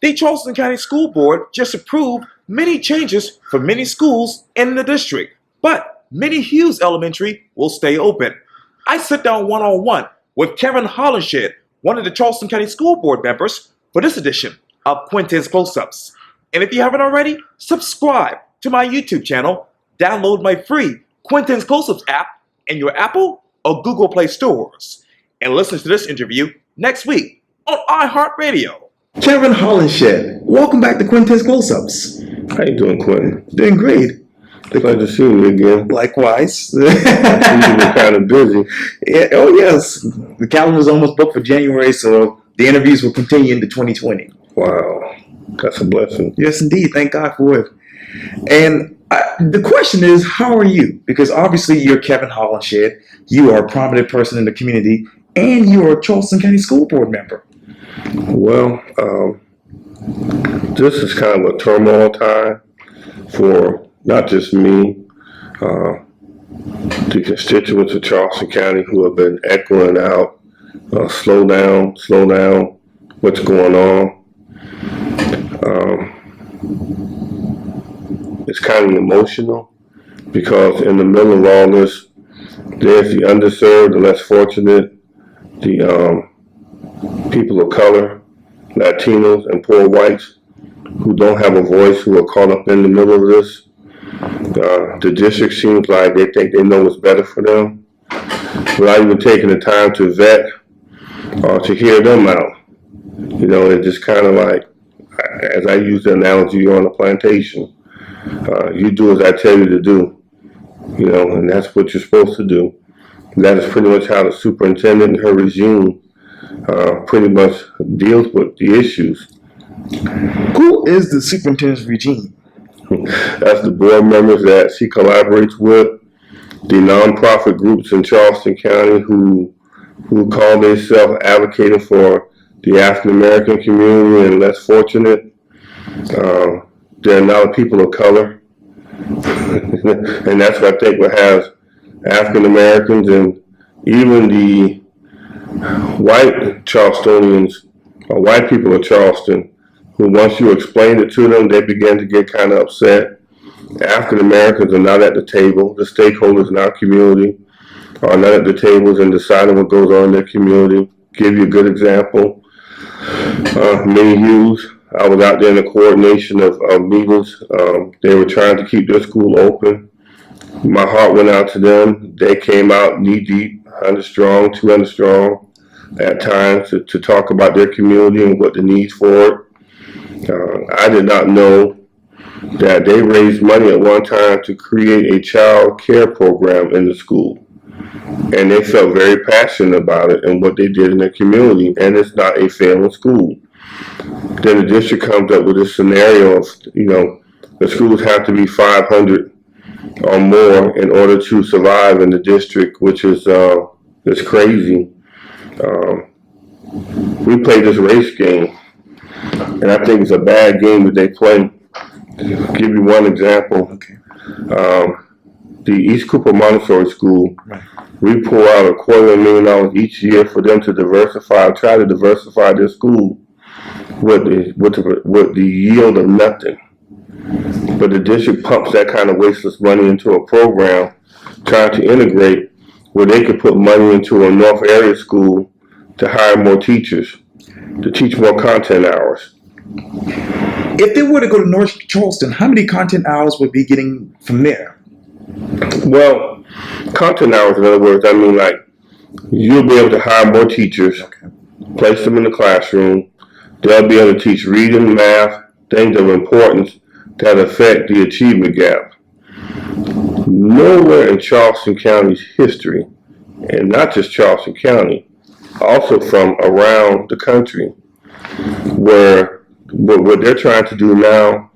The Charleston County School Board just approved many changes for many schools in the district, but Minnie Hughes Elementary will stay open. I sit down one-on-one with Kevin Hollinshead, one of the Charleston County School Board members, for this edition of Quintin's Close-Ups. And if you haven't already, subscribe to my YouTube channel, download my free Quintin's Close-Ups app in your Apple or Google Play stores, and listen to this interview next week on iHeartRadio. Kevin Hollinshead, welcome back to Quintin's Close-Ups. How you doing, Quintin? Doing great. Glad to see you again. Likewise. I see you were kind of busy. Yeah, oh yes. The calendar's almost booked for January, so the interviews will continue into 2020. Wow. That's a blessing. Yes, indeed. Thank God for it. And the question is, how are you? Because obviously you're Kevin Hollinshead. You are a prominent person in the community, and you are a Charleston County School Board member. Well, this is kind of a turmoil time for not just me, the constituents of Charleston County who have been echoing out, slow down, what's going on. It's kind of emotional because in the middle of all this, there's the underserved, the less fortunate, the people of color, Latinos, and poor whites who don't have a voice, who are caught up in the middle of this. The district seems like they think they know what's better for them without even taking the time to vet or to hear them out. You know, it's just kind of like, as I use the analogy, you're on a plantation. You do as I tell you to do, you know, and that's what you're supposed to do. And that is pretty much how the superintendent and her regime pretty much deals with the issues. Who is the superintendent's regime? That's the board members that she collaborates with, the nonprofit groups in Charleston County who call themselves advocating for the African American community and less fortunate. There are now people of color, and that's what I think what has African Americans and even the white Charlestonians, or white people of Charleston, who once you explain it to them, they begin to get kind of upset. African Americans are not at the table. The stakeholders in our community are not at the tables in deciding what goes on in their community. Give you a good example. Minnie Hughes, I was out there in the coordination of meetings. They were trying to keep their school open. My heart went out to them. They came out knee deep, 100 strong, 200 strong at times to talk about their community and what the needs for it. I did not know that they raised money at one time to create a child care program in the school. And they felt very passionate about it and what they did in their community, and it's not a failing school. Then the district comes up with this scenario of, you know, the schools have to be 500 or more in order to survive in the district, which is crazy. We played this race game, and I think it's a bad game that they play. To give you one example, Okay. The East Cooper Montessori School, we pour out $250,000 each year for them to try to diversify their school with the yield of nothing. But the district pumps that kind of wasteless money into a program trying to integrate where they could put money into a North area school to hire more teachers, to teach more content hours. If they were to go to North Charleston, how many content hours would be getting from there? Well, content hours, in other words, I mean, like, you'll be able to hire more teachers, place them in the classroom. They'll be able to teach reading, math, things of importance that affect the achievement gap. Nowhere in Charleston County's history, and not just Charleston County, also from around the country, where what they're trying to do now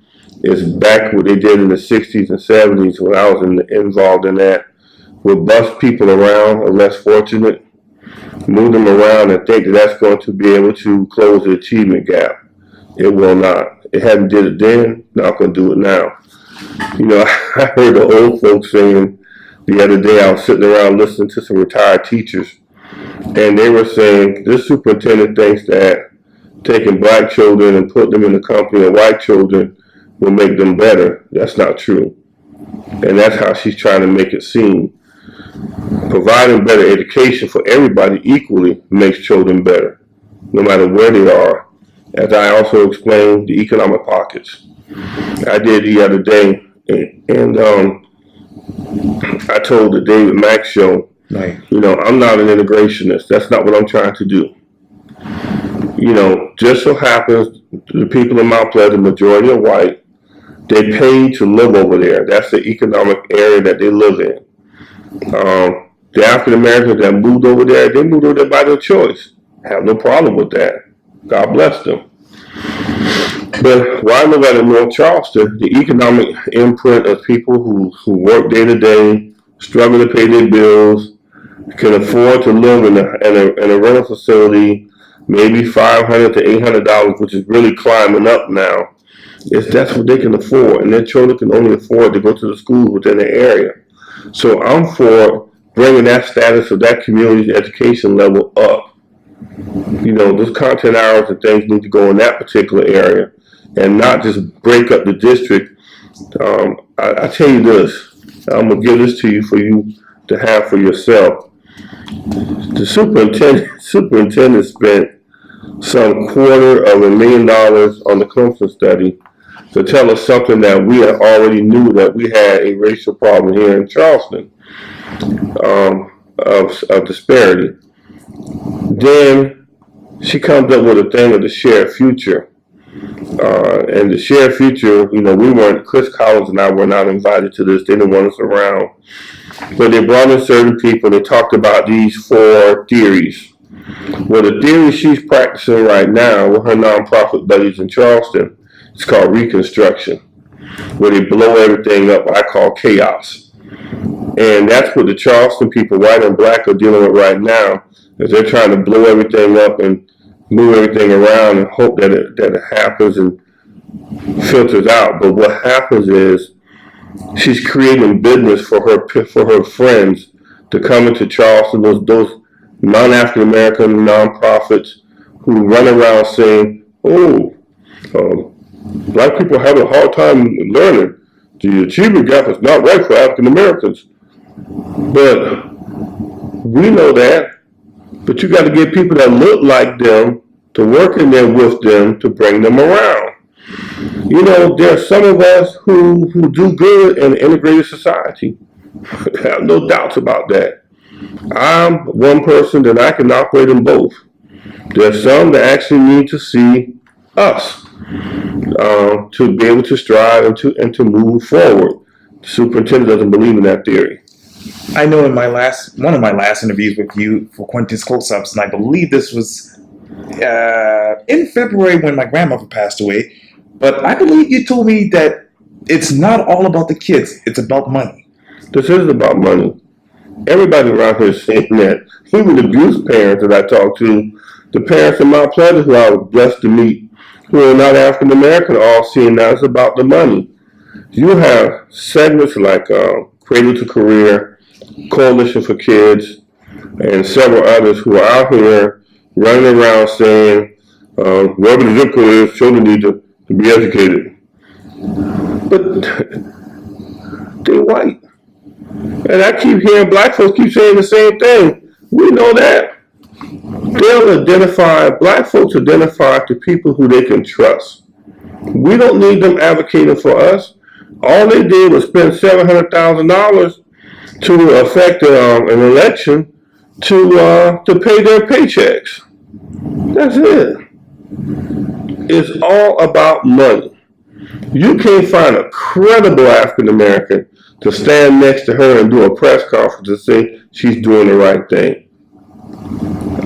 is back what they did in the 60s and 70s when I was involved in that, would bus people around, are less fortunate, move them around and think that that's going to be able to close the achievement gap. It will not. It hadn't did it then, not going to do it now. You know, I heard the old folks saying the other day, I was sitting around listening to some retired teachers, and they were saying this superintendent thinks that taking black children and putting them in the company of white children will make them better. That's not true. And that's how she's trying to make it seem. Providing better education for everybody equally makes children better, no matter where they are. As I also explained, the economic pockets. I did the other day, and I told the David Mack show, Right. I'm not an integrationist. That's not what I'm trying to do. Just so happens the people in Mount Pleasant, the majority are white. They pay to live over there. That's the economic area that they live in. The African Americans that moved over there, they moved over there by their choice. Have no problem with that. God bless them. But why live at in North Charleston? The economic imprint of people who work day to day, struggle to pay their bills, can afford to live in a rental facility, maybe $500 to $800, which is really climbing up now. That's what they can afford, and their children can only afford to go to the schools within the area. So I'm for bringing that status of that community's education level up. Those content hours and things need to go in that particular area and not just break up the district. I tell you this, I'm going to give this to you for you to have for yourself. The superintendent spent some $250,000 on the Clemson study to tell us something that we already knew, that we had a racial problem here in Charleston of disparity. Then she comes up with a thing of the shared future. And the shared future, Chris Collins and I were not invited to this. They didn't want us around. But they brought in certain people. They talked about these 4 theories. Well, the theory she's practicing right now with her nonprofit buddies in Charleston, it's called Reconstruction, where they blow everything up, what I call chaos. And that's what the Charleston people, white and black, are dealing with right now, is they're trying to blow everything up and move everything around and hope that it happens and filters out. But what happens is she's creating business for her friends to come into Charleston, those non-African American nonprofits who run around saying, black people have a hard time learning. The achievement gap is not right for African Americans. But we know that. But you got to get people that look like them to work in there with them to bring them around. There are some of us who do good in an integrated society. I have no doubts about that. I'm one person that I can operate in both. There's some that actually need to see us to be able to strive and to move forward. The superintendent doesn't believe in that theory. I know in one of my last interviews with you for Quintin's Close-Ups, and I believe this was in February when my grandmother passed away, but I believe you told me that it's not all about the kids, it's about money. This is about money. Everybody around here is saying that. Even the abused parents that I talked to, the parents in Mount Pleasant who I was blessed to meet, who are not African American, are all seeing that it's about the money. You have segments like Cradle to Career, Coalition for Kids, and several others who are out here running around saying, wherever the zip code is, children need to be educated. But they're white. And I keep hearing black folks keep saying the same thing. We know that. Black folks identify to people who they can trust. We don't need them advocating for us. All they did was spend $700,000 to affect an election to pay their paychecks. That's it. It's all about money. You can't find a credible African American to stand next to her and do a press conference and say she's doing the right thing.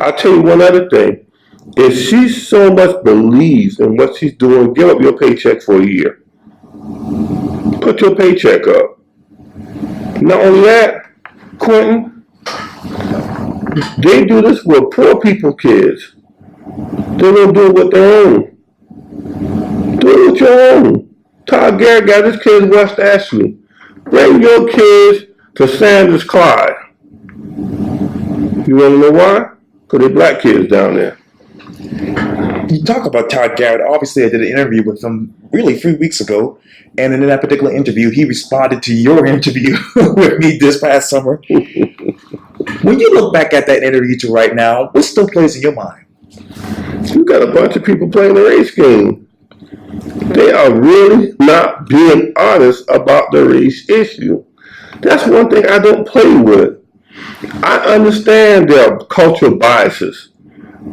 I'll tell you one other thing. If she so much believes in what she's doing, give up your paycheck for a year. Put your paycheck up. Not only that, Quintin, they do this with poor people kids. They don't do it with their own. Do it with your own. Todd Garrett got his kids West Ashley. Bring your kids to Sanders Clyde. You want to know why? Because they're black kids down there. You talk about Todd Garrett. Obviously, I did an interview with him really 3 weeks ago. And in that particular interview, he responded to your interview with me this past summer. When you look back at that interview to right now, what still plays in your mind? You got a bunch of people playing the race game. They are really not being honest about the race issue. That's one thing I don't play with. I understand there are cultural biases.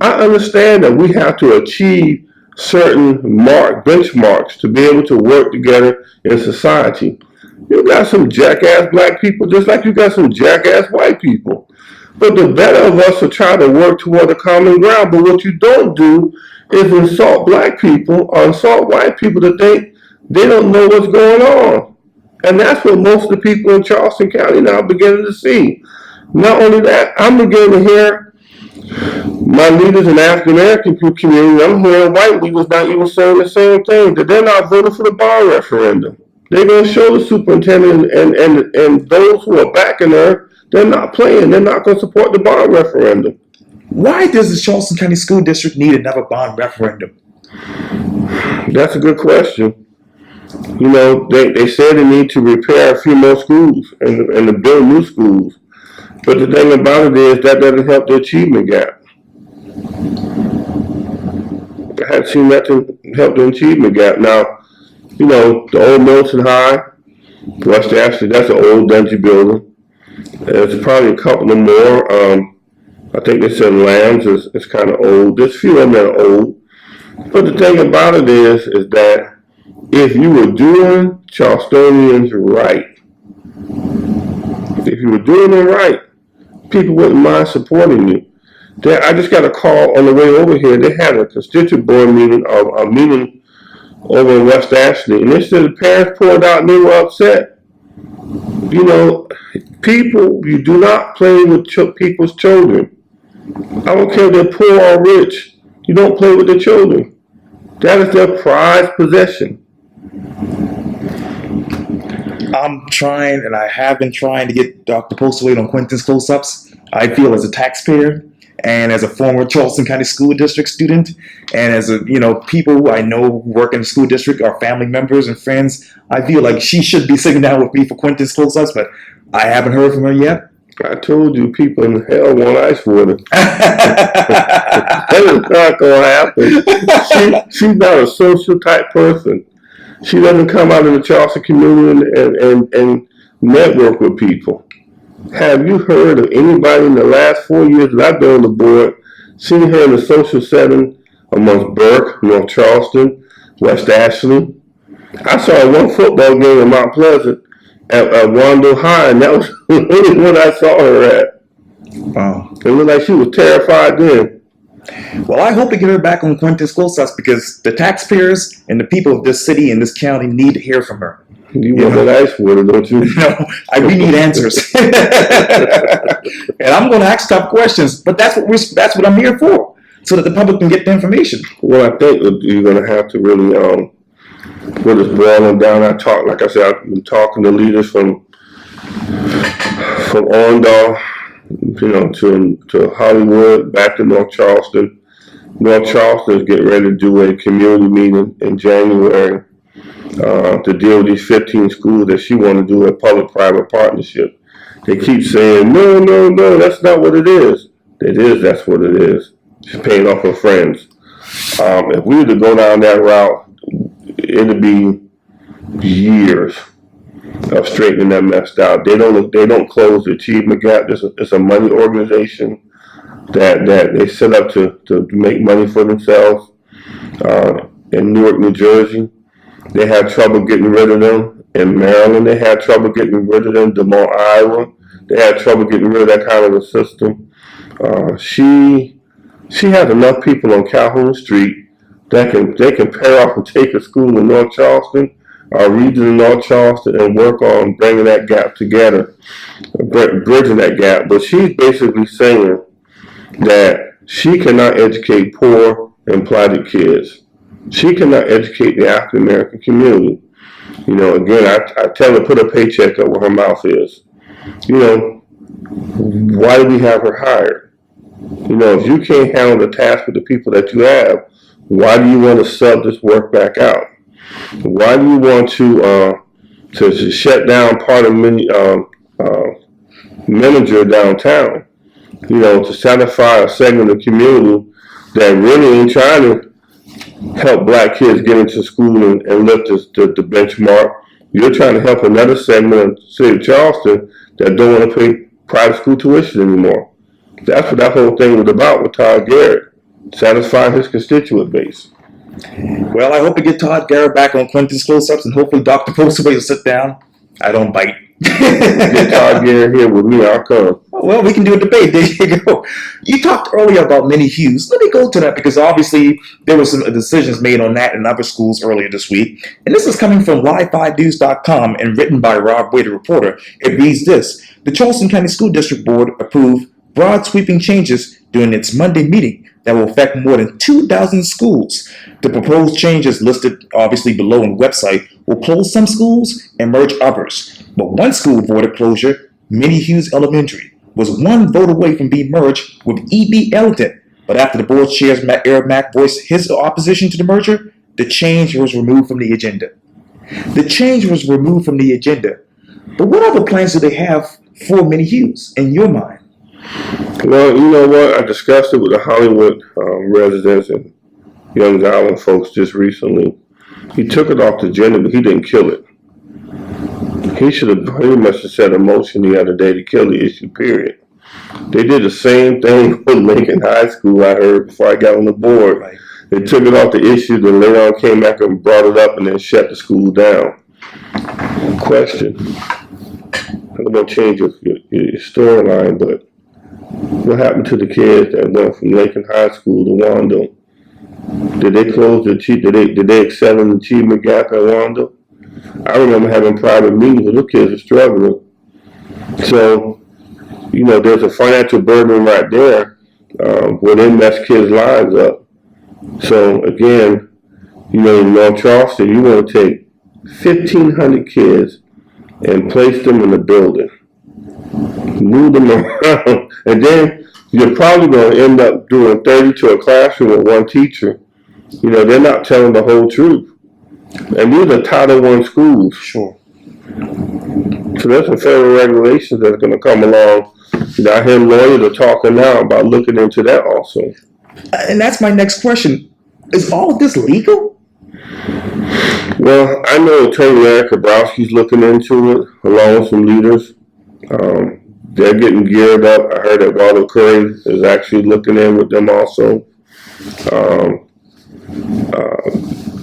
I understand that we have to achieve certain benchmarks to be able to work together in society. You got some jackass black people just like you got some jackass white people. But the better of us are trying to work toward a common ground. But what you don't do is insult black people or insult white people to think they don't know what's going on. And that's what most of the people in Charleston County now are beginning to see. Not only that, I'm beginning to hear my leaders in the African American community, I'm hearing white leaders not even saying the same thing, that they're not voting for the bond referendum. They're going to show the superintendent and those who are backing her, they're not playing. They're not going to support the bond referendum. Why does the Charleston County School District need another bond referendum? That's a good question. You know, they say they need to repair a few more schools and to build new schools. But the thing about it is that doesn't help the achievement gap. I haven't seen that to help the achievement gap. Now, you know, the old Milton High, West Ashley, that's an old dingy building. There's probably a couple of more. I think they said Lambs is kind of old. There's a few of them that are old. But the thing about it is that if you were doing Charlestonians right, if you were doing it right, people wouldn't mind supporting you. I just got a call on the way over here. They had a constituent board meeting, a meeting over in West Ashley, and they said the parents poured out and they were upset. You know, people, you do not play with people's children. I don't care if they're poor or rich. You don't play with their children. That is their prized possession. I'm trying, and I have been trying to get Dr. Postlewaite on Quintin's close-ups. I feel as a taxpayer and as a former Charleston County School District student, and as a, you know, people who I know who work in the school district are family members and friends, I feel like she should be sitting down with me for Quintin's close-ups, but I haven't heard from her yet. I told you, people in hell want ice water. That is not going to happen. She's not a social type person. She doesn't come out in the Charleston community and network with people. Have you heard of anybody in the last 4 years that I've been on the board, seen her in a social setting amongst Burke, North Charleston, West Ashley? I saw one football game in Mount Pleasant at Wando High, and that was the only one I saw her at. Wow. It looked like she was terrified then. Well, I hope to get her back on Quintin's close-ups because the taxpayers and the people of this city and this county need to hear from her. You want that ice water, don't you? No, we need answers. And I'm going to ask tough questions, but that's what I'm here for, so that the public can get the information. Well, I think that you're going to have to really put this boiling down. Like I said, I've been talking to leaders from Orndale, you know, to Hollywood, back to North Charleston. North Charleston is getting ready to do a community meeting in January to deal with these 15 schools that she want to do a public-private partnership. They keep saying, no, that's not what it is. It is, that's what it is. She's paying off her friends. If we were to go down that route, it'd be years of straightening that mess out. They don't close the achievement gap. It's a money organization that they set up to make money for themselves. In Newark, New Jersey, they had trouble getting rid of them. In Maryland, they had trouble getting rid of them. Des Moines, Iowa, they had trouble getting rid of that kind of a system. She has enough people on Calhoun Street that they can pair off and take a school in North Charleston, our region in North Charleston, and work on bringing that gap together, bridging that gap. But she's basically saying that she cannot educate poor and plighted kids. She cannot educate the African American community. You know, again, I tell her, put a paycheck up where her mouth is. You know, why do we have her hired? If you can't handle the task with the people that you have, why do you want to sub this work back out? Why do you want to shut down part of manager downtown? To satisfy a segment of the community that really ain't trying to help black kids get into school and lift the benchmark. You're trying to help another segment of the city of Charleston that don't want to pay private school tuition anymore. That's what that whole thing was about with Todd Garrett, satisfying his constituent base. Well, I hope to get Todd Garrett back on Quintin's close-ups, and hopefully Dr. Postaway will sit down. I don't bite. Get Todd Garrett here with me, I'll come. Well, we can do a debate. There you go. You talked earlier about Minnie Hughes. Let me go to that because obviously there were some decisions made on that in other schools earlier this week. And this is coming from live5news.com and written by Rob Wade, a reporter. It reads this. The Charleston County School District Board approved broad sweeping changes during its Monday meeting that will affect more than 2,000 schools. The proposed changes listed obviously below on the website will close some schools and merge others. But one school avoided closure, Minnie Hughes Elementary, was one vote away from being merged with E.B. Ellington. But after the board chair's Eric Mack voiced his opposition to the merger, the change was removed from the agenda. But what other plans do they have for Minnie Hughes in your mind? Well, you know what? I discussed it with the Hollywood residents and Young Island folks just recently. He took it off the agenda, but he didn't kill it. He must have set a motion the other day to kill the issue, period. They did the same thing with Lincoln High School, I heard, before I got on the board. Right. They took it off the issue, then later on came back and brought it up and then shut the school down. Question. I'm going to change your storyline, but what happened to the kids that went from Lincoln High School to Wando? Did they close did they excel in the achievement gap at Wando? I remember having private meetings with those kids are struggling. So, there's a financial burden right there where they mess kids' lives up. So again, in North Charleston, you want to take 1,500 kids and place them in a building. Move them around, and then you're probably going to end up doing 30 to a classroom with one teacher. They're not telling the whole truth. And these are Title I schools. Sure. So there's some federal regulations that are going to come along. I hear lawyers are talking now about looking into that also. And that's my next question. Is all of this legal? Well, I know Attorney Larry Kabrowski's looking into it, along with some leaders. They're getting geared up. I heard that Waldo Curry is actually looking in with them also.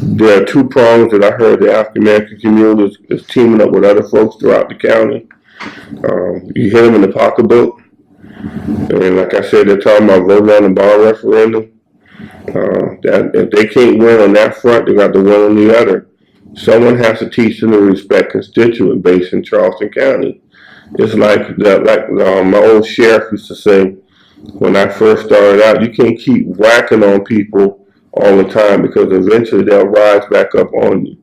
There are two prongs that I heard the African American community is teaming up with other folks throughout the county. You hit them in the pocketbook. And like I said, they're talking about voting on the bond referendum. That if they can't win on that front, they got to win on the other. Someone has to teach them to respect constituent base in Charleston County. It's like my old sheriff used to say when I first started out, you can't keep whacking on people all the time because eventually they'll rise back up on you.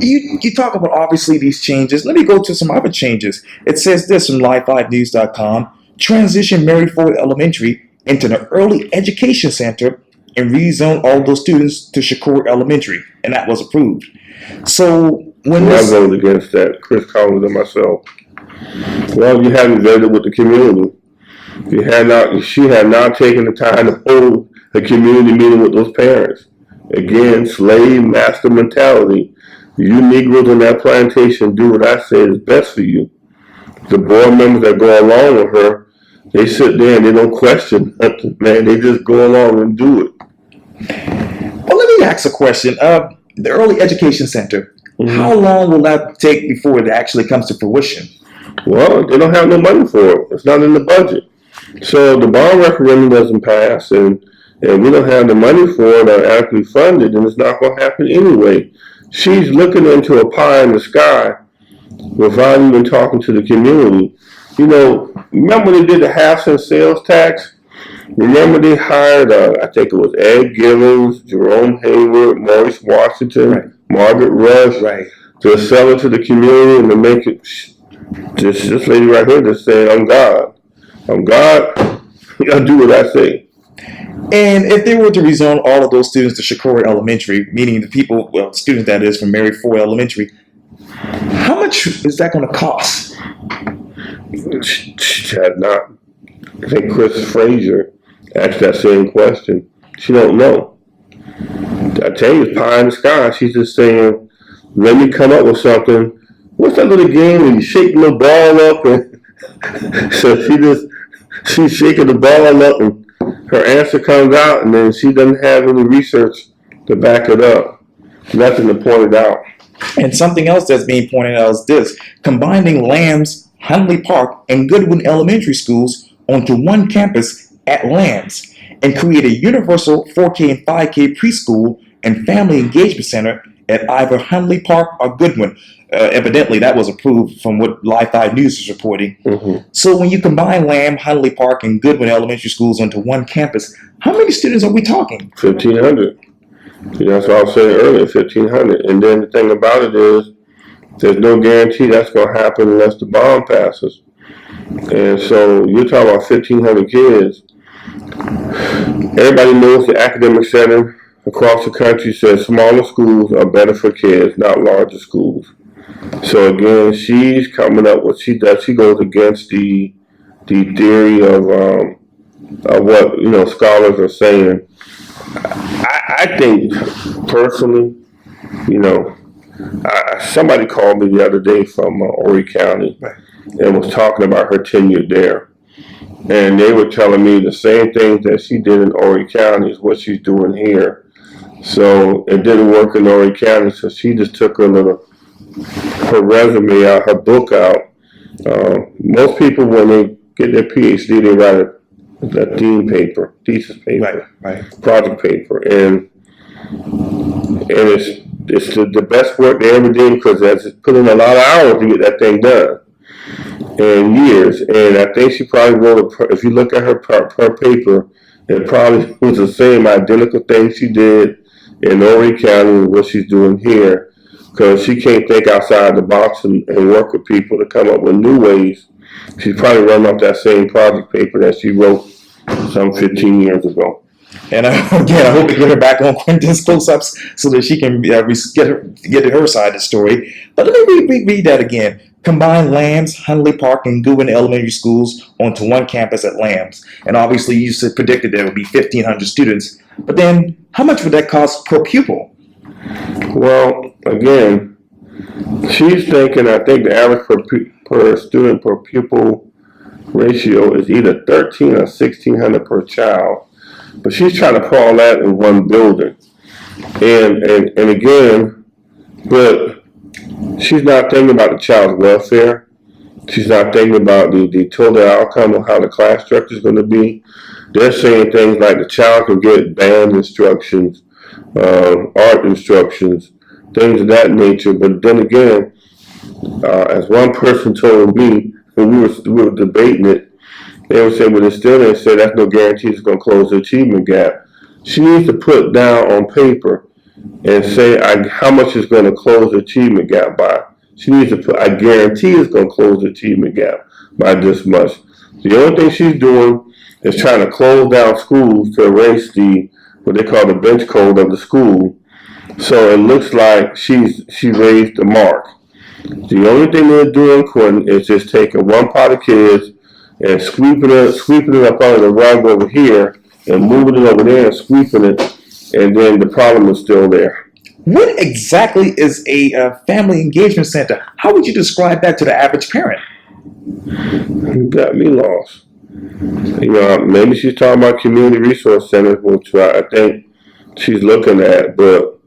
You talk about obviously these changes. Let me go to some other changes. It says this from live5news.com. Transition Mary Ford Elementary into an early education center and rezone all those students to Shakur Elementary, and that was approved. So when I voted against that, Chris Collins and myself. Well, you haven't vetted with the community. She had not taken the time to hold a community meeting with those parents. Again, slave master mentality. You Negroes on that plantation do what I say is best for you. The board members that go along with her, they sit there and they don't question nothing, man. They just go along and do it. Well, let me ask a question. The early education center, how long will that take before it actually comes to fruition? Well, they don't have no money for it. It's not in the budget. So the bond referendum doesn't pass, and we don't have the money for it or adequately funded, and it's not going to happen anyway. She's looking into a pie in the sky without even talking to the community. Remember when they did the half-cent sales tax? Remember they hired, I think it was Ed Givens, Jerome Hayward, Maurice Washington, right. Margaret Rush, right. to sell it to the community and to make it. This lady right here just saying, I'm God. I'm God. I'll do what I say. And if they were to rezone all of those students to Shakora Elementary, meaning the people, well, students that is from Mary Ford Elementary, how much is that going to cost? She had not. I think Chris Frazier asked that same question. She don't know. I tell you, it's pie in the sky. She's just saying, let me come up with something. What's that little game when you shake the little ball up? And so she's shaking the ball up and her answer comes out, and then she doesn't have any research to back it up. Nothing to point it out. And something else that's being pointed out is this: combining Lambs, Hunley Park, and Goodwin Elementary schools onto one campus at Lambs and create a universal 4K and 5K preschool and family engagement center at either Hunley Park or Goodwin. Evidently, that was approved from what Live 5 News is reporting. Mm-hmm. So when you combine Lamb, Hunley Park, and Goodwin Elementary schools onto one campus, how many students are we talking? 1,500. That's what I was saying earlier, 1,500. And then the thing about it is, there's no guarantee that's going to happen unless the bond passes. And so you're talking about 1,500 kids. Everybody knows the academic setting across the country says smaller schools are better for kids, not larger schools. So again, she's coming up with she goes against the theory of what scholars are saying. I think personally, somebody called me the other day from Horry County and was talking about her tenure there, and they were telling me the same things that she did in Horry County is what she's doing here. So it didn't work in Horry County, so she just took her resume out, her book out. Most people, when they get their PhD, they write a thesis paper, Right. project paper, and it's the best work they ever did because it's put in a lot of hours to get that thing done, and years. And I think she probably wrote if you look at her paper, it probably was the same identical thing she did in Horry County and what she's doing here. Because she can't think outside the box and work with people to come up with new ways. She's probably run off that same project paper that she wrote some 15 years ago. And again, I hope to get her back on Quintin's close-ups so that she can get to her side of the story. But let me read that again. Combine Lambs, Hunley Park, and Goodwin Elementary schools onto one campus at Lambs. And obviously, you predicted there would be 1,500 students. But then, how much would that cost per pupil? Well, again, she's thinking, I think the average per student per pupil ratio is either 1,300 or 1,600 per child. But she's trying to put all that in one building. And again, but she's not thinking about the child's welfare. She's not thinking about the total outcome of how the class structure is going to be. They're saying things like the child can get band instructions, art instructions, things of that nature. But then again, as one person told me when we were debating it, they would say, well, they say that's no guarantee it's going to close the achievement gap. She needs to put down on paper and say how much it's going to close the achievement gap by. She needs to put, I guarantee it's going to close the achievement gap by this much. The only thing she's doing is trying to close down schools to erase what they call the bench code of the school. So it looks like she raised the mark. The only thing they're doing, Quintin, is just taking one pot of kids and sweeping it up under the rug over here and moving it over there and sweeping it, and then the problem is still there. What exactly is a family engagement center? How would you describe that to the average parent? You got me lost. Maybe she's talking about community resource centers, which I think she's looking at, but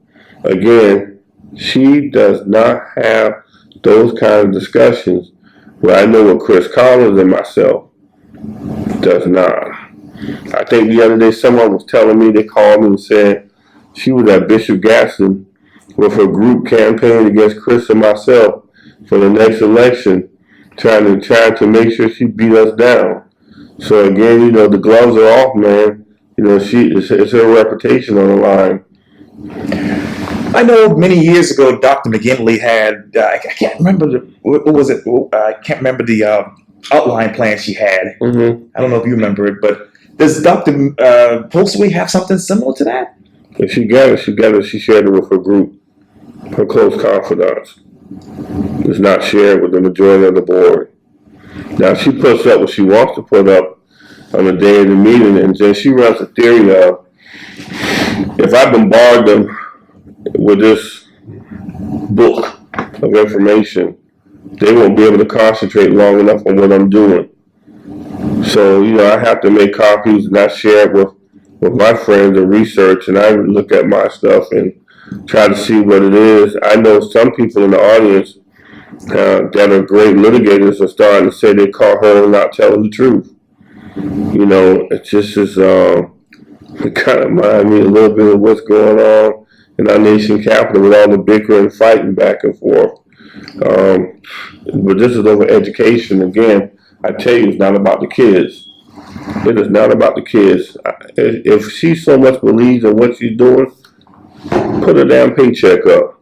again, she does not have those kind of discussions where I know what Chris Collins and myself does not. I think the other day someone was telling me, they called me and said she was at Bishop Gaston with her group campaign against Chris and myself for the next election, trying to make sure she beat us down. So again, the gloves are off, man. It's her reputation on the line. I know many years ago, Dr. McGinley had, I can't remember what was it? I can't remember the outline plan she had. Mm-hmm. I don't know if you remember it, but does Dr. Postway have something similar to that? If she got it, she shared it with her group, her close confidants. It's not shared with the majority of the board. Now, she puts up what she wants to put up on the day of the meeting, and then she runs the theory of, if I bombard them with this book of information, they won't be able to concentrate long enough on what I'm doing. So, I have to make copies and I share it with my friends and research, and I look at my stuff and try to see what it is. I know some people in the audience that are great litigators are starting to say they caught her not telling the truth. It just is, it kind of reminds me a little bit of what's going on in our nation capital with all the bickering, fighting back and forth. But this is over education. Again, I tell you, it's not about the kids. It is not about the kids. If she so much believes in what she's doing, put a damn paycheck up.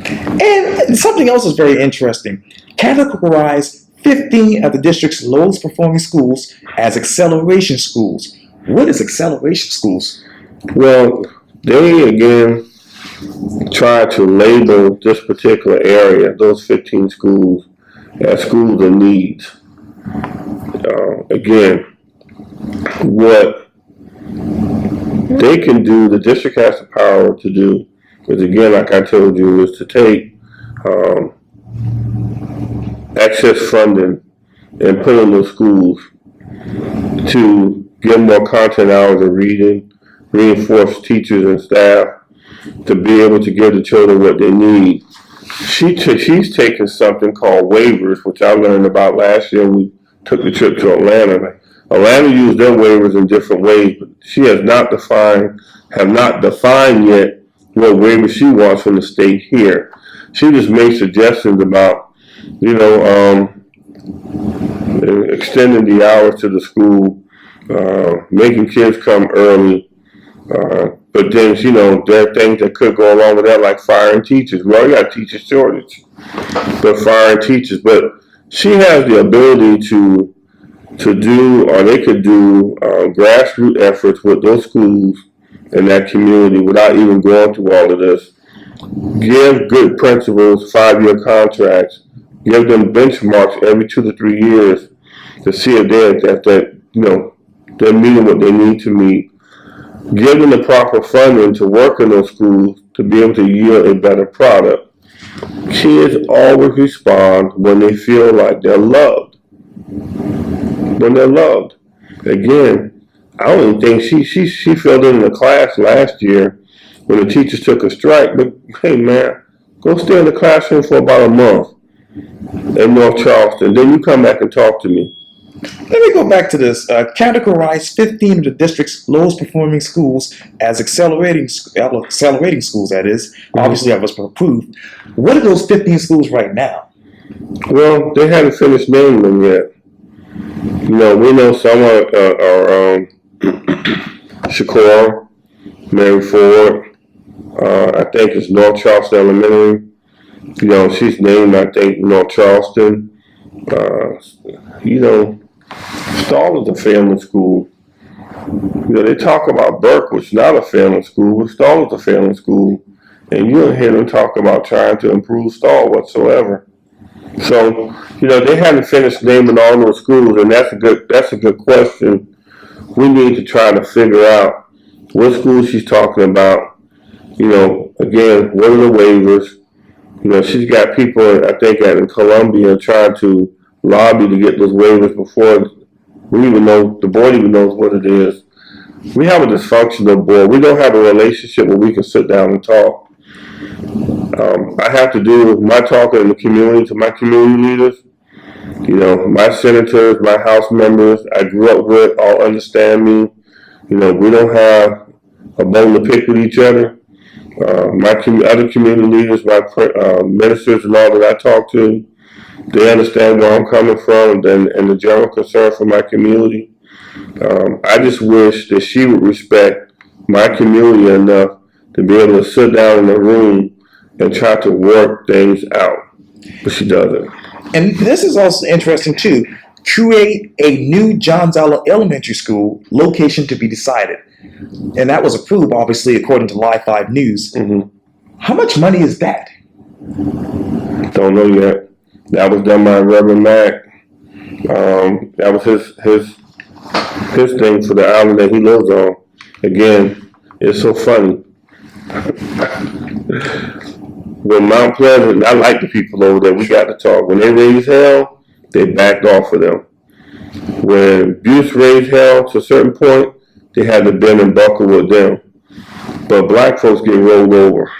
And something else is very interesting. Categorize 15 of the district's lowest performing schools as acceleration schools. What is acceleration schools? Well, they again try to label this particular area, those 15 schools, as schools of needs. Again, what they can do, the district has the power to do, is again, like I told you, is to take excess funding and put in those schools to give more content hours of reading, reinforce teachers and staff to be able to give the children what they need. She's taken something called waivers, which I learned about last year when we took the trip to Atlanta. Atlanta used their waivers in different ways, but she have not defined yet what waiver she wants from the state here. She just made suggestions about, extending the hours to the school, making kids come early. But then, there are things that could go along with that, like firing teachers. We already got teacher shortage, but firing teachers. But she has the ability to do, or they could do, grassroots efforts with those schools in that community without even going through all of this. Give good principals 5-year contracts. Give them benchmarks every 2 to 3 years to see if they're meeting what they need to meet. Give them the proper funding to work in those schools to be able to yield a better product. Kids always respond when they feel like they're loved. When they're loved. Again, I don't even think she filled in the class last year when the teachers took a strike. But hey, man, go stay in the classroom for about a month in North Charleston. Then you come back and talk to me. Let me go back to this. Categorize 15 of the district's lowest performing schools as accelerating schools, that is. Obviously, I was approved. What are those 15 schools right now? Well, they haven't finished naming them yet. We know some are Shakur, Mary Ford. I think it's North Charleston Elementary. She's named, I think, North Charleston. Stall is a family school. They talk about Burke, which is not a family school, but Stall is a family school. And you don't hear them talk about trying to improve Stall whatsoever. So, they haven't finished naming all those schools, and that's a good question. We need to try to figure out what schools she's talking about. Again, what are the waivers? She's got people, I think, in Columbia trying to lobby to get those waivers before the board even knows what it is. We have a dysfunctional board. We don't have a relationship where we can sit down and talk. I have to do my talking in the community to my community leaders. My senators, my House members I grew up with all understand me. We don't have a bone to pick with each other. My other community leaders, my ministers and all that I talk to, they understand where I'm coming from and the general concern for my community. I just wish that she would respect my community enough to be able to sit down in a room and try to work things out. But she doesn't. And this is also interesting, too. create a new Johns Island Elementary School location to be decided. And that was approved, obviously, according to Live 5 News. Mm-hmm. How much money is that? Don't know yet. That was done by Reverend Mack. That was his thing for the island that he lives on. Again, it's so funny. When Mount Pleasant, I like the people over there. We got to talk. When they raised hell, they backed off of them. When Buse raised hell to a certain point, they had to bend and buckle with them. But black folks get rolled over.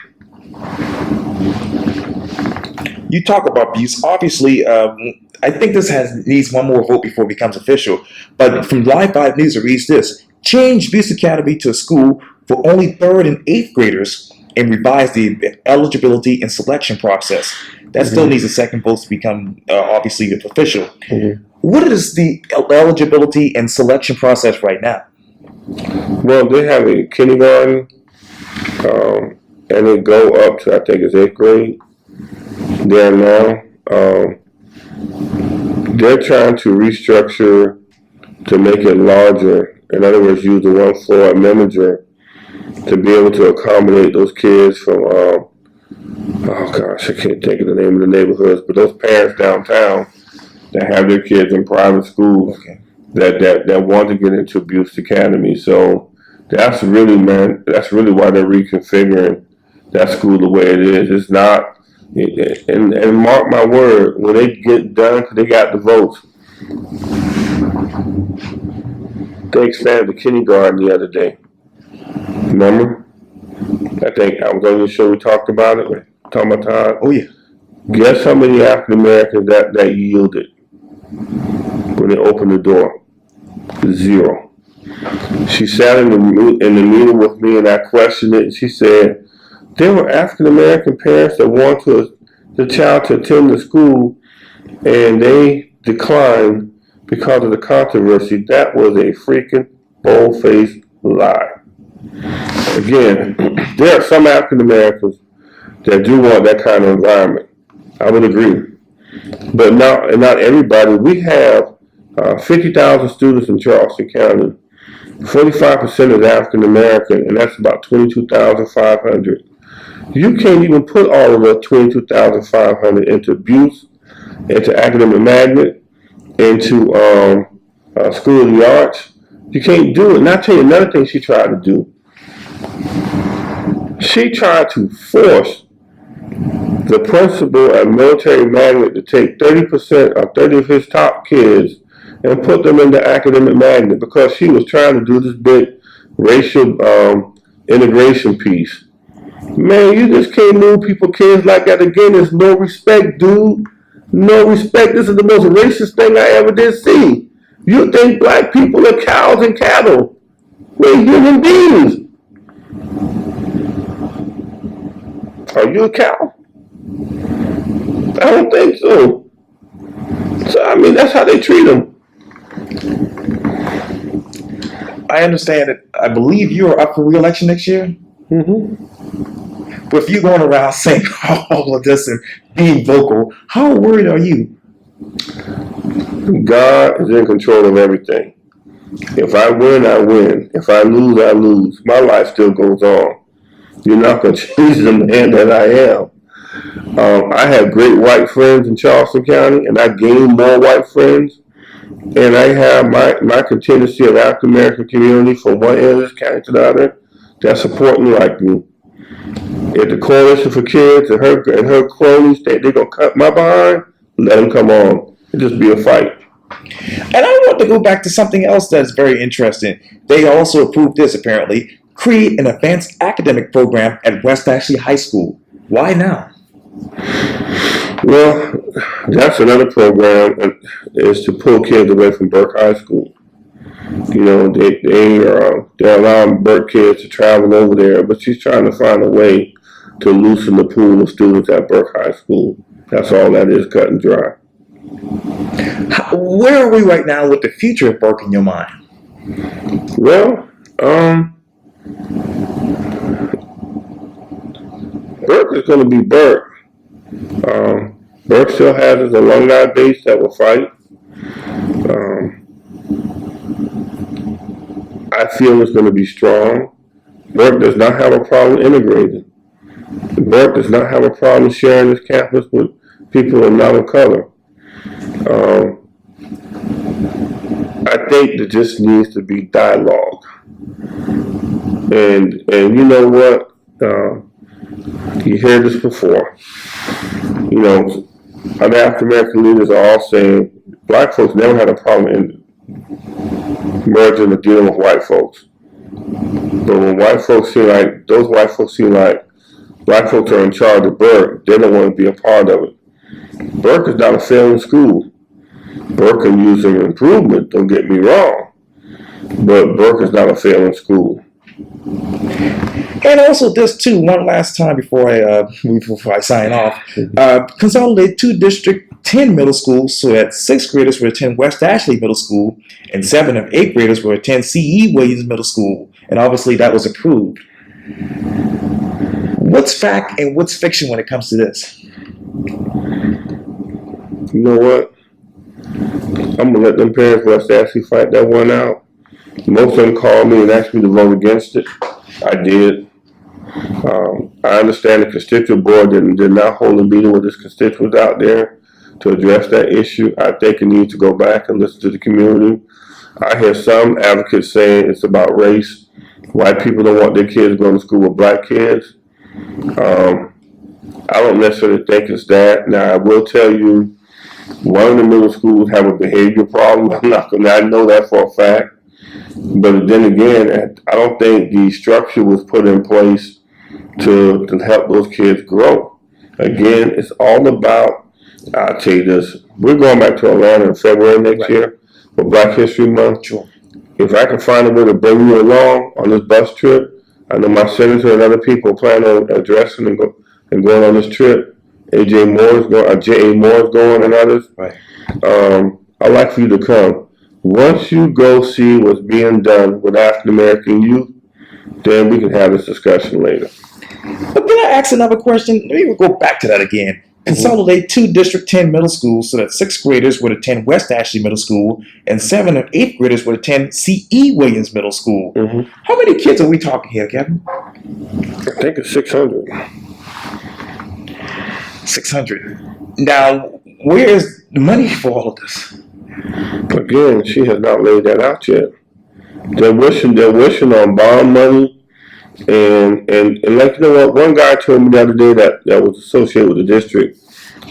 You talk about Buse. Obviously, I think this needs one more vote before it becomes official. But from Live 5 News, it reads this: change Buse Academy to a school for only 3rd and 8th graders and revise the eligibility and selection process. That still needs a second vote to become, obviously, official. Mm-hmm. What is the eligibility and selection process right now? Well, they have a kindergarten, and they go up to, I think it's 8th grade there now. They're trying to restructure to make it larger. In other words, use the one floor at Meminger to be able to accommodate those kids from, oh gosh, I can't think of the name of the neighborhoods, but those parents downtown that have their kids in private schools that want to get into Buse Academy. So that's really why they're reconfiguring that school the way it is. It's not, and mark my word, when they get done, because they got the votes, they expanded the kindergarten the other day. Remember? I think I was on your show, we talked about it. Talking about Todd. Oh, yeah. Guess how many African Americans that yielded when they opened the door? 0. She sat in the meeting with me and I questioned it. And she said there were African American parents that wanted the child to attend the school and they declined because of the controversy. That was a freaking bold-faced lie. Again, there are some African Americans that do want that kind of environment. I would agree. But not everybody. We have 50,000 students in Charleston County. 45% is African American, and that's about 22,500. You can't even put all of the 22,500 into Buse, into Academic Magnet, into School of the Arts. You can't do it. And I'll tell you another thing she tried to do. She tried to force the principal at Military Magnet to take 30% of 30 of his top kids and put them into Academic Magnet because she was trying to do this big racial integration piece. Man, you just can't move people's kids like that again. There's no respect, dude. No respect. This is the most racist thing I ever did see. You think black people are cows and cattle. We're human beings. Are you a cow? I don't think so. So, I mean, that's how they treat them. I understand it. I believe you are up for re-election next year. Mm-hmm. But if you're going around saying all of this and being vocal, how worried are you? God is in control of everything. If I win, I win. If I lose, I lose. My life still goes on. You're not going to change the man that I am. I have great white friends in Charleston County, and I gain more white friends. And I have my contingency of African American community from one end of this county to the other that support me like me. If the Coalition for Kids and her cronies, they're going to cut my behind, let them come on. It'll just be a fight. And I want to go back to something else that's very interesting. They also approved this, apparently. Create an advanced academic program at West Ashley High School. Why now? Well, that's another program, is to pull kids away from Burke High School. You know, they're allowing Burke kids to travel over there, but she's trying to find a way to loosen the pool of students at Burke High School. That's all that is, cut and dry. Where are we right now with the future of Burke in your mind? Well, Burke is going to be Burke. Burke still has his alumni base that will fight. I feel it's going to be strong. Burke does not have a problem integrating. Burke does not have a problem sharing this campus with people of not of color. I think there just needs to be dialogue. And you know what? You heard this before. You know, other African American leaders are all saying black folks never had a problem in merging or dealing with white folks. But when white folks feel like, those white folks feel like black folks are in charge of Burke, they don't want to be a part of it. Burke is not a failing school. Burke can use some improvement, don't get me wrong. But Burke is not a failing school. And also, just too, one last time before I sign off, consolidate 2 District 10 middle schools so that 6th graders would attend West Ashley Middle School and 7th and 8th graders would attend C.E. Williams Middle School. And obviously that was approved. What's fact and what's fiction when it comes to this? You know what? I'm going to let them parents West Ashley fight that one out. Most of them called me and asked me to vote against it. I did. I understand the constituent board did not hold a meeting with its constituents out there to address that issue. I think it needs to go back and listen to the community. I hear some advocates saying it's about race. White people don't want their kids going to school with black kids. I don't necessarily think it's that. Now, I will tell you, one of the middle schools have a behavior problem. I know that for a fact. But then again, I don't think the structure was put in place to help those kids grow. Again, it's all about, I'll tell you this, we're going back to Atlanta in February next year for Black History Month. Sure. If I can find a way to bring you along on this bus trip, I know my senator and other people plan on addressing and going on this trip. J.A. Moore is going and others. Right. I'd like for you to come. Once you go see what's being done with African American youth, then we can have this discussion later. But then I ask another question. Let me go back to that again. Consolidate 2 District 10 middle schools so that 6th graders would attend West Ashley Middle School and 7th and 8th graders would attend C.E. Williams Middle School. Mm-hmm. How many kids are we talking here, Kevin? I think it's 600. 600. Now, where is the money for all of this? Again, she has not laid that out yet. They're wishing on bond money. And like, you know what, one guy told me the other day that was associated with the district,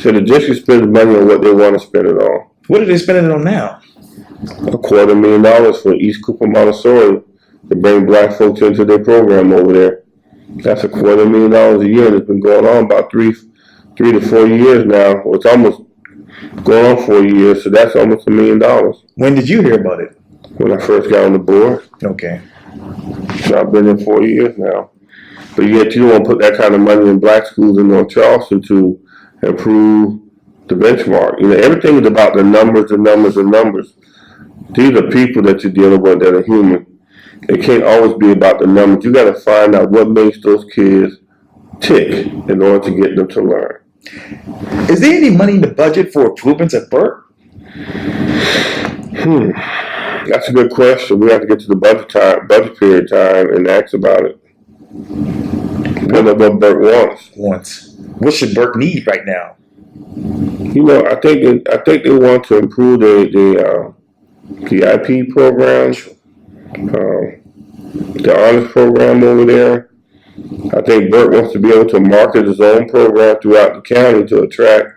said the district spends money on what they want to spend it on. What are they spending it on now? $250,000 for East Cooper Montessori to bring black folks into their program over there. That's $250,000 a year, and it's been going on about 3 to 4 years now. Well, it's almost going on 4 years, so that's almost $1 million. When did you hear about it? When I first got on the board. Okay. So I've been in 4 years now. But yet you don't want to put that kind of money in black schools in North Charleston to improve the benchmark. You know, everything is about the numbers and numbers and numbers. These are people that you're dealing with that are human. It can't always be about the numbers. You got to find out what makes those kids tick in order to get them to learn. Is there any money in the budget for improvements at Burke? That's a good question. We have to get to the budget period time and ask about it. What Burke wants. What should Burke need right now? You know, I think they want to improve the IP program, the honors program over there. I think Burke wants to be able to market his own program throughout the county to attract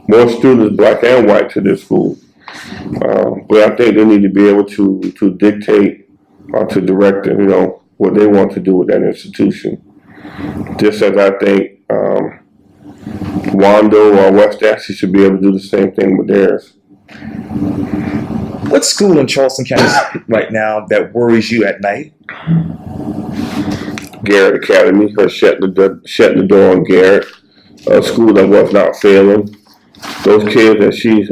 more students, black and white, to this school. But I think they need to be able to dictate or to direct, you know, what they want to do with that institution. Just as I think Wando or West Ashley should be able to do the same thing with theirs. What school in Charleston County right now that worries you at night? Garrett Academy, her shutting the door on Garrett, a school that was not failing. Those kids that she's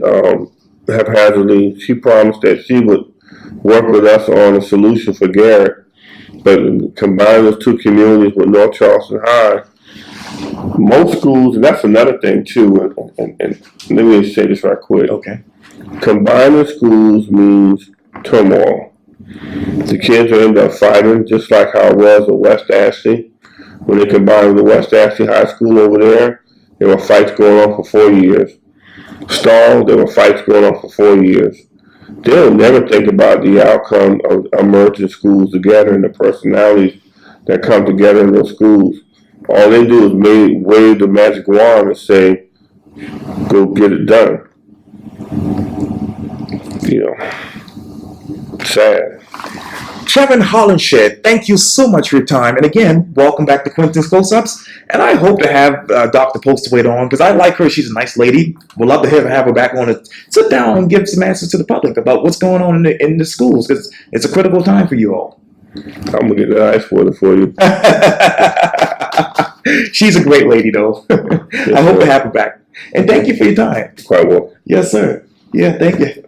haphazardly, she promised that she would work with us on a solution for Garrett, but combine those two communities with North Charleston High, most schools, and that's another thing too, and let me say this right quick. Okay. Combining schools means turmoil. The kids will end up fighting, just like how it was at West Ashley. When they combined with the West Ashley High School over there were fights going on for 4 years. Stall, there were fights going on for 4 years. They'll never think about the outcome of merging schools together and the personalities that come together in those schools. All they do is wave the magic wand and say, go get it done. Sad. Kevin Hollinshead, thank you so much for your time. And again, welcome back to Quintin's Close-Ups. And I hope to have Dr. Postaway on because I like her. She's a nice lady. We'd love to have her back on to sit down and give some answers to the public about what's going on in the schools because it's a critical time for you all. I'm going to get the ice water for you. She's a great lady, though. Yes, I hope to have her back. And thank you for your time. Quite well. Yes, sir. Yeah, thank you.